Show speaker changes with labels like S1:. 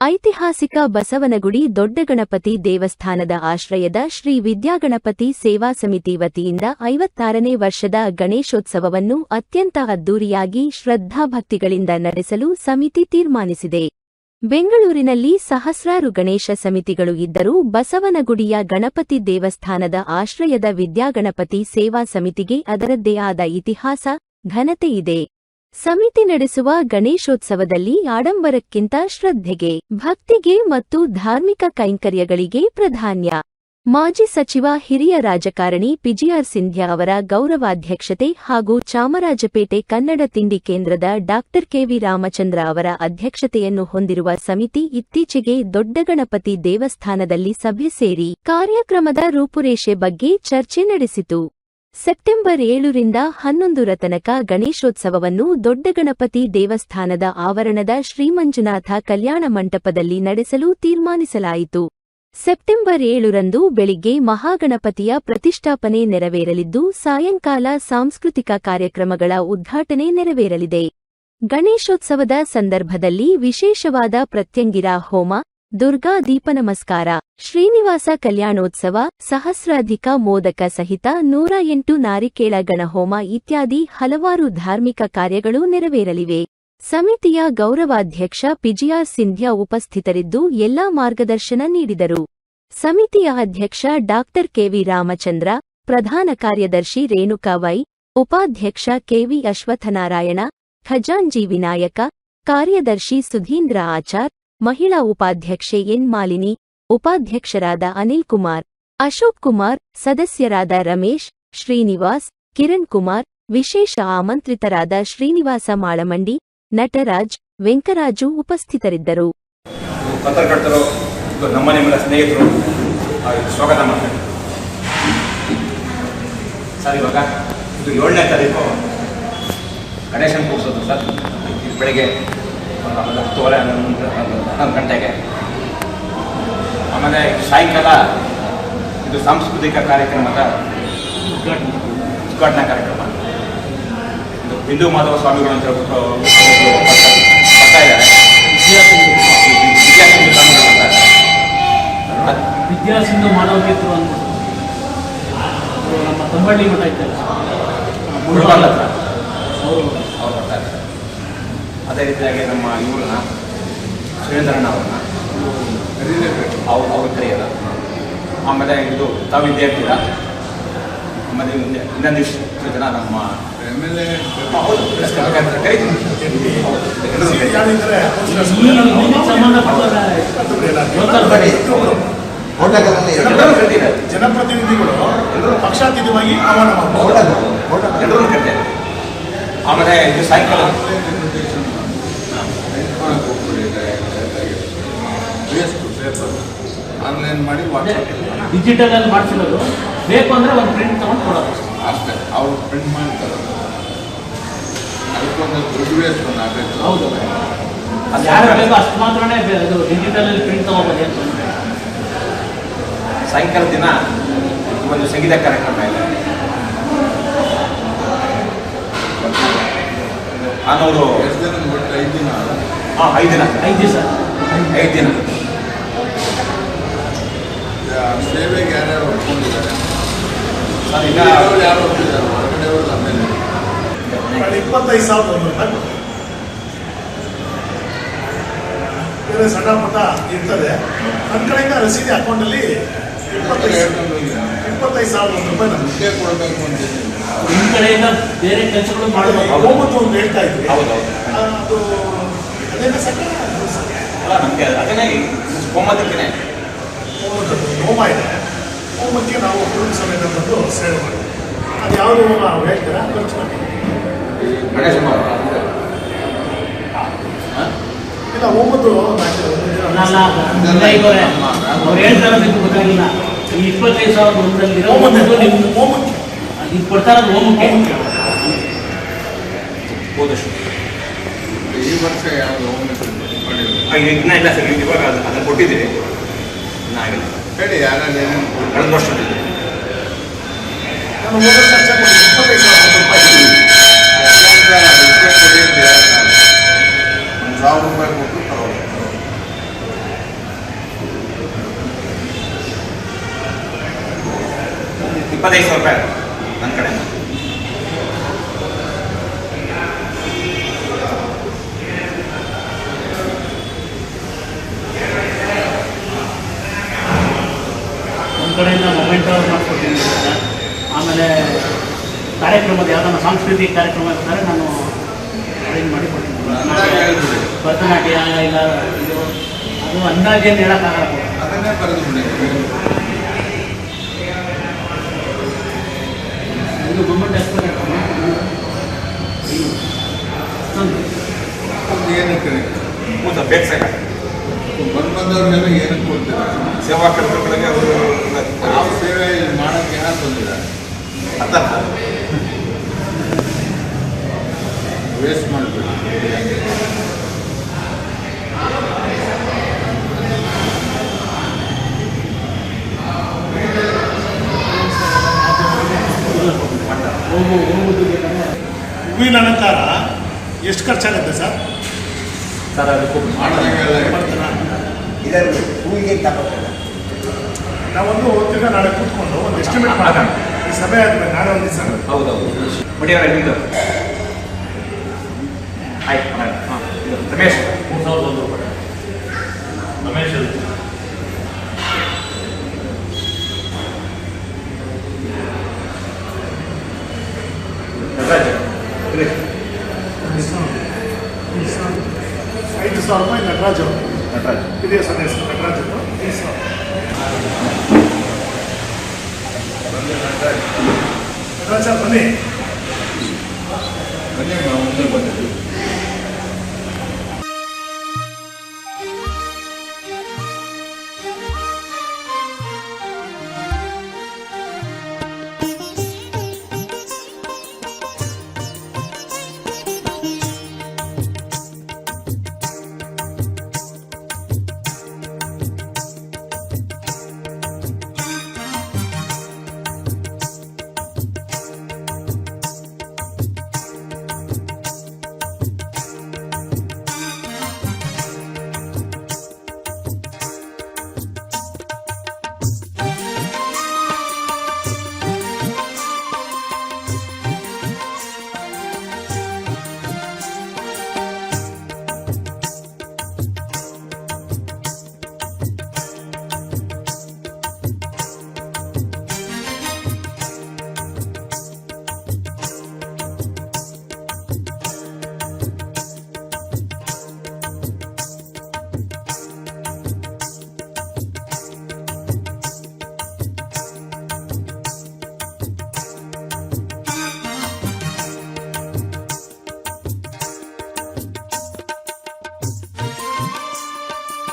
S1: ಐತಿಹಾಸಿಕ ಬಸವನಗುಡಿ ದೊಡ್ಡಗಣಪತಿ ದೇವಸ್ಥಾನದ ಆಶ್ರಯದ ಶ್ರೀ ವಿದ್ಯಾಗಣಪತಿ ಸೇವಾ ಸಮಿತಿ ವತಿಯಿಂದ 56ನೇ ವರ್ಷದ ಗಣೇಶೋತ್ಸವವನ್ನು ಅತ್ಯಂತ ಅದ್ದೂರಿಯಾಗಿ ಶ್ರದ್ಧಾಭಕ್ತಿಗಳಿಂದ ನಡೆಸಲು ಸಮಿತಿ ತೀರ್ಮಾನಿಸಿದೆ. ಬೆಂಗಳೂರಿನಲ್ಲಿ ಸಹಸ್ರಾರು ಗಣೇಶ ಸಮಿತಿಗಳು ಇದ್ದರೂ ಬಸವನಗುಡಿಯ ಗಣಪತಿ ದೇವಸ್ಥಾನದ ಆಶ್ರಯದ ವಿದ್ಯಾಗಣಪತಿ ಸೇವಾ ಸಮಿತಿಗೆ ಅದರದ್ದೇ ಆದ ಇತಿಹಾಸ, ಘನತೆ ಇದೆ. ಸಮಿತಿ ನಡೆಸುವ ಗಣೇಶೋತ್ಸವದಲ್ಲಿ ಆಡಂಬರಕ್ಕಿಂತ ಶ್ರದ್ಧೆಗೆ, ಭಕ್ತಿಗೆ ಮತ್ತು ಧಾರ್ಮಿಕ ಕೈಂಕರ್ಯಗಳಿಗೆ ಪ್ರಾಧಾನ್ಯ. ಮಾಜಿ ಸಚಿವ ಹಿರಿಯ ರಾಜಕಾರಣಿ ಪಿಜಿಆರ್ ಸಿಂಧ್ಯಾ ಅವರ ಗೌರವಾಧ್ಯಕ್ಷತೆ ಹಾಗೂ ಚಾಮರಾಜಪೇಟೆ ಕನ್ನಡ ತಿಂಡಿ ಕೇಂದ್ರದ ಡಾ ಕೆವಿ ರಾಮಚಂದ್ರ ಅವರ ಅಧ್ಯಕ್ಷತೆಯನ್ನು ಹೊಂದಿರುವ ಸಮಿತಿ ಇತ್ತೀಚೆಗೆ ದೊಡ್ಡಗಣಪತಿ ದೇವಸ್ಥಾನದಲ್ಲಿ ಸಭೆ ಸೇರಿ ಕಾರ್ಯಕ್ರಮದ ರೂಪುರೇಷೆ ಬಗ್ಗೆ ಚರ್ಚೆ ನಡೆಸಿತು. ಸೆಪ್ಟೆಂಬರ್ 7ರಿಂದ 11ರ ತನಕ ಗಣೇಶೋತ್ಸವವನ್ನು ದೊಡ್ಡಗಣಪತಿ ದೇವಸ್ಥಾನದ ಆವರಣದ ಶ್ರೀಮಂಜುನಾಥ ಕಲ್ಯಾಣ ಮಂಟಪದಲ್ಲಿ ನಡೆಸಲು ತೀರ್ಮಾನಿಸಲಾಯಿತು. ಸೆಪ್ಟೆಂಬರ್ 7ರಂದು ಬೆಳಿಗ್ಗೆ ಮಹಾಗಣಪತಿಯ ಪ್ರತಿಷ್ಠಾಪನೆ ನೆರವೇರಲಿದ್ದು, ಸಾಯಂಕಾಲ ಸಾಂಸ್ಕೃತಿಕ ಕಾರ್ಯಕ್ರಮಗಳ ಉದ್ಘಾಟನೆ ನೆರವೇರಲಿದೆ. ಗಣೇಶೋತ್ಸವದ ಸಂದರ್ಭದಲ್ಲಿ ವಿಶೇಷವಾದ ಪ್ರತ್ಯಂಗಿರಾ ಹೋಮ, ದುರ್ಗಾ ದೀಪನಮಸ್ಕಾರ, ಶ್ರೀನಿವಾಸ ಕಲ್ಯಾಣೋತ್ಸವ, ಸಹಸ್ರಾಧಿಕ ಮೋದಕ ಸಹಿತ 108 ನಾರಿಕೇಳ ಗಣಹೋಮ ಇತ್ಯಾದಿ ಹಲವಾರು ಧಾರ್ಮಿಕ ಕಾರ್ಯಗಳು ನೆರವೇರಲಿವೆ. ಸಮಿತಿಯ ಗೌರವಾಧ್ಯಕ್ಷ ಪಿಜಿಆರ್ ಸಿಂಧ್ಯಾ ಉಪಸ್ಥಿತರಿದ್ದು ಎಲ್ಲಾ ಮಾರ್ಗದರ್ಶನ ನೀಡಿದರು. ಸಮಿತಿಯ ಅಧ್ಯಕ್ಷ ಡಾ ಕೆವಿ ರಾಮಚಂದ್ರ, ಪ್ರಧಾನ ಕಾರ್ಯದರ್ಶಿ ರೇಣುಕಾ ವೈ, ಉಪಾಧ್ಯಕ್ಷ ಕೆವಿ ಅಶ್ವತ್ಥನಾರಾಯಣ, ಖಜಾಂಜಿ ವಿನಾಯಕ, ಕಾರ್ಯದರ್ಶಿ ಸುಧೀಂದ್ರ ಆಚಾರ್, ಮಹಿಳಾ ಉಪಾಧ್ಯಕ್ಷೆ ಎನ್ ಮಾಲಿನಿ, ಉಪಾಧ್ಯಕ್ಷರಾದ ಅನಿಲ್ ಕುಮಾರ್, ಅಶೋಕ್ ಕುಮಾರ್, ಸದಸ್ಯರಾದ ರಮೇಶ್, ಶ್ರೀನಿವಾಸ್, ಕಿರಣ್ ಕುಮಾರ್, ವಿಶೇಷ ಆಮಂತ್ರಿತರಾದ ಶ್ರೀನಿವಾಸ ಮಾಳಮಂಡಿ, ನಟರಾಜ್, ವೆಂಕರಾಜು ಉಪಸ್ಥಿತರಿದ್ದರು.
S2: ಪತ್ರಕರ್ತರು, ನಮ್ಮ ನಿಮ್ಮೆಲ್ಲ ಸ್ನೇಹಿತರು, ಸ್ವಾಗತ ಮಾಡ್ತಾರೆ ಸರ್. ಇವಾಗ ಇದು 7ನೇ ತಾರೀಕು ಗಣೇಶನ್ ಕೂರಿಸೋದು ಸರ್. ಬೆಳಗ್ಗೆ 10:30 11 ಗಂಟೆಗೆ. ಆಮೇಲೆ ಸಾಯಂಕಾಲ ಇದು ಸಾಂಸ್ಕೃತಿಕ ಕಾರ್ಯಕ್ರಮದ ಉದ್ಘಾಟನಾ ಕಾರ್ಯಕ್ರಮ. ಇದು ಬಿಂದು ಮಾಧವ ಸ್ವಾಮಿಗಳು ಅಂತ ಹೇಳ್ಬಿಟ್ಟು ಬರ್ತಾ ಇದ್ದಾರೆ.
S3: ವಿದ್ಯಾಸಿಂಧು ಮಾನವ ಕೇಂದ್ರ ಅಂದ್ಬಿಟ್ಟು ನಮ್ಮ ತಂಬಳ್ಳಿ ಮಠ ಇದ್ದಾರೆ, ಅವ್ರು
S2: ಬರ್ತಾ ಇದ್ದಾರೆ. ಅದೇ ರೀತಿಯಾಗಿ ನಮ್ಮ ಇವ್ರನ್ನ ಸುರೇಂದ್ರಣ್ಣ ಅವ್ರನ್ನ ಅವ್ರ ಕರೆಯಲ್ಲ. ಆಮೇಲೆ ಇದು ತಾವು ವಿದ್ಯಾರ್ಥಿರ. ಆಮೇಲೆ ಇನ್ನೊಂದಿಷ್ಟು ಜನ ನಮ್ಮ
S4: ಜನಪ್ರತಿನಿಧಿಗಳು ಪಕ್ಷಾತೀತವಾಗಿ ಆಹ್ವಾನ
S2: ಎಲ್ಲರೂ ಕರಿತಾರೆ. ಆಮೇಲೆ ಇದು ಸಾಯಂಕಾಲ
S4: ಆನ್ಲೈನ್ ಮಾಡಿ
S3: ಡಿಜಿಟಲ್ ಅಲ್ಲಿ ಮಾಡಿಸಿರೋದು. ಬೇಕು ಅಂದ್ರೆ ಒಂದು ಪ್ರಿಂಟ್ ತಗೊಂಡು ಕೊಡೋದು
S4: ಅಷ್ಟೇ. ಅವ್ರು ಪ್ರಿಂಟ್ ಮಾಡ್ತಾರೆ. ಅದಕ್ಕೊಂದು ದುರ್ವೇಸ್ಕೊಂಡು ಆಗಬೇಕು.
S3: ಹೌದು, ಅದು ಯಾರು ಬೇಕು ಅಷ್ಟು ಮಾತ್ರನೇ ಅದು ಡಿಜಿಟಲ್ ಅಲ್ಲಿ ಪ್ರಿಂಟ್ ತಗೋಬೋದು ಅಂತ.
S2: ಸಾಯಂಕಾಲ ದಿನ ಒಂದು ಸಂಗೀತ ಕಾರ್ಯಕ್ರಮ ಇದೆ. ನಾನವರು
S4: ಎಷ್ಟು ದಿನ ಬಿಟ್ಟು 5 ದಿನ?
S2: 5 ದಿನ.
S3: 5 ದಿವಸ
S2: 5 ದಿನ
S4: ಸೇವೆಗೆ ಯಾರ್ಯಾರು ಒಪ್ಕೊಂಡಿದ್ದಾರೆ?
S2: ಸರ್, ಈಗ
S4: ಯಾರು ಒಪ್ಪಿದ್ದಾರೆ? ಹೊರಗಡೆ ಅವರು ಆಮೇಲೆ
S5: 25,000 ಬೇರೆ ಸಣ್ಣ ಪುಟ್ಟ ಇರ್ತದೆ. ನನ್ನ ಕಡೆಯಿಂದ ರಸೀದಿ ಅಕೌಂಟಲ್ಲಿ 25,000 ರೂಪಾಯಿ
S4: ಮುಖ್ಯ ಕೊಡಬೇಕು ಅಂತಿದ್ದೀನಿ.
S3: ನಿಮ್ಮ ಕಡೆಯಿಂದ ಬೇರೆ ಕೆಲಸಗಳು ಮಾಡಬೇಕು.
S5: ಹೋಗುದು ಅಂತ ಹೇಳ್ತಾ ಇದ್ವಿ.
S2: ಹೌದೌದು.
S5: ಅದು ಅದೇನ ಸಣ್ಣ
S2: ಅಲ್ಲ, ನಮಗೆ ಅದನ್ನೇ ಹೋಮದಕ್ಕೆ
S5: ಹೋಮ ಇದೆ. ಹೋಮಕ್ಕೆ ನಾವು ಕುಟುಂಬ ಸಮೇತ ಬಂದು ಸೇವೆ ಮಾಡ್ತೀವಿ. ಅದು ಯಾವುದು ಹೋಮ ಅವ್ರು ಹೇಳ್ತೀರಾ? ಖರ್ಚು ಮಾಡಿ
S2: ಗಣೇಶ
S5: ಇಲ್ಲ ಹೋಮದ್ದು
S3: ಅವ್ರು ಹೇಳ್ತಾರೆ ಗೊತ್ತಾಗಿಲ್ಲ. ಈ 25,000 ಒಂದಲ್ಲಿರೋ
S5: ಹೋಮಕ್ಕೆ
S3: ಇದು ಕೊಡ್ತಾರ ಹೋಮಕ್ಕೆ
S2: ಹೋದಷ್ಟು.
S4: ಈ ವರ್ಷ ಯಾವುದು ಮಾಡಿದ್ರು?
S2: ಇನ್ನೂ ಇಲ್ಲ ಸರ್. ಇವಾಗ ಅದನ್ನು ಕೊಟ್ಟಿದ್ದೀವಿ, ಇನ್ನೂ ಆಗಿಲ್ಲ.
S4: ಹೇಳಿ ಯಾರಲ್ಲಿ ಏನೇನು
S2: ಕಳೆದ ವರ್ಷ
S5: ನಾನು ಹೋದ ಖರ್ಚು 25,000 ರೂಪಾಯಿ.
S4: ₹1,000 ಕೊಟ್ಟು ತಗೋಬೇಕು.
S2: 25,000 ರೂಪಾಯಿ ನನ್ನ ಕಡೆ.
S3: ಒಂದು ಕಡೆಯಿಂದ ಮೊಮೆಂಟ್ ಮಾಡಿಸ್ಕೊಡ್ತೀನಿ ಸರ್. ಆಮೇಲೆ ಕಾರ್ಯಕ್ರಮದ ಯಾವುದನ್ನ ಸಾಂಸ್ಕೃತಿಕ ಕಾರ್ಯಕ್ರಮ ಇರ್ತಾರೆ ನಾನು ಅರೇಂಜ್ ಮಾಡಿ ಕೊಡ್ತೀನಿ. ಭರತನಾಟ್ಯ ಇಲ್ಲ ಇದು ಅದು ಅಂದಾಜೇನು ಹೇಳೋಕ್ಕಾಗಲ್ಲ.
S4: ಅದನ್ನೇ ಬರೆದು ಬಿಡಿ.
S3: ಇದು ಗೌರ್ಮೆಂಟ್ ಎಕ್ಸ್ಪೆಕ್ಟ್
S4: ಏನಕ್ಕೆ
S2: ಹೌದಾ ಬೇಕು ಸರ್.
S4: ಬಂದವ್ರಿಗೆಲ್ಲ ಏನಕ್ಕೆ ಕೊಡ್ತೀರಾ?
S2: ಸೇವಾ ಕೆಲಸಗಳಿಗೆ ಅವರು
S4: ಯಾವ ಸೇವೆ ಮಾಡೋಕ್ಕೆ ಯಾರು ಬಂದಿದ್ದಾರೆ?
S2: ಅರ್ಥ
S4: ವೇಸ್ಟ್ ಮಾಡಬೇಕು.
S5: ಹೂವಿನ ಅಲಂಕಾರ ಎಷ್ಟು ಖರ್ಚಾಗುತ್ತೆ ಸರ್?
S2: ಸರ್ ಅದಕ್ಕೂ
S4: ಮಾಡೋದಂಗೆಲ್ಲ
S5: ಮಾಡ್ತೀರಾ?
S6: ಇದರಲ್ಲಿ ಹೂವಿಗೆ ತಗೋತಾರೆ.
S5: ನಾವೊಂದು ತಿರ್ಗಾ ನಾಳೆ ಕೂತ್ಕೊಂಡು ಒಂದು ಎಸ್ಟಿಮೇಟ್ ಮಾಡೋಣ. ಈ ಸಭೆ ಆದ್ಮೇಲೆ ನಾಳೆ ಒಂದು ದಿವಸ
S2: ಹೌದೌದು ಮಡಿಯವರ ನಿಮ್ಮದು ಆಯ್ತು ಹಾಂ ಇದು ರಮೇಶ್
S3: 3,100 ರೂಪಾಯಿ. ರಮೇಶ್
S2: ನಟರಾಜ್
S5: 5,000 ರೂಪಾಯಿ ನಟರಾಜ್ ಅವರು
S2: ನಟರಾಜ್
S5: ಹಿರಿಯ ಸದಸ್ಯರು ನಟರಾಜ್ ಅವರು 5,000. ನಟರಾಜ್ ಬನ್ನಿ.
S4: ಬನ್ನಿ ನಾವು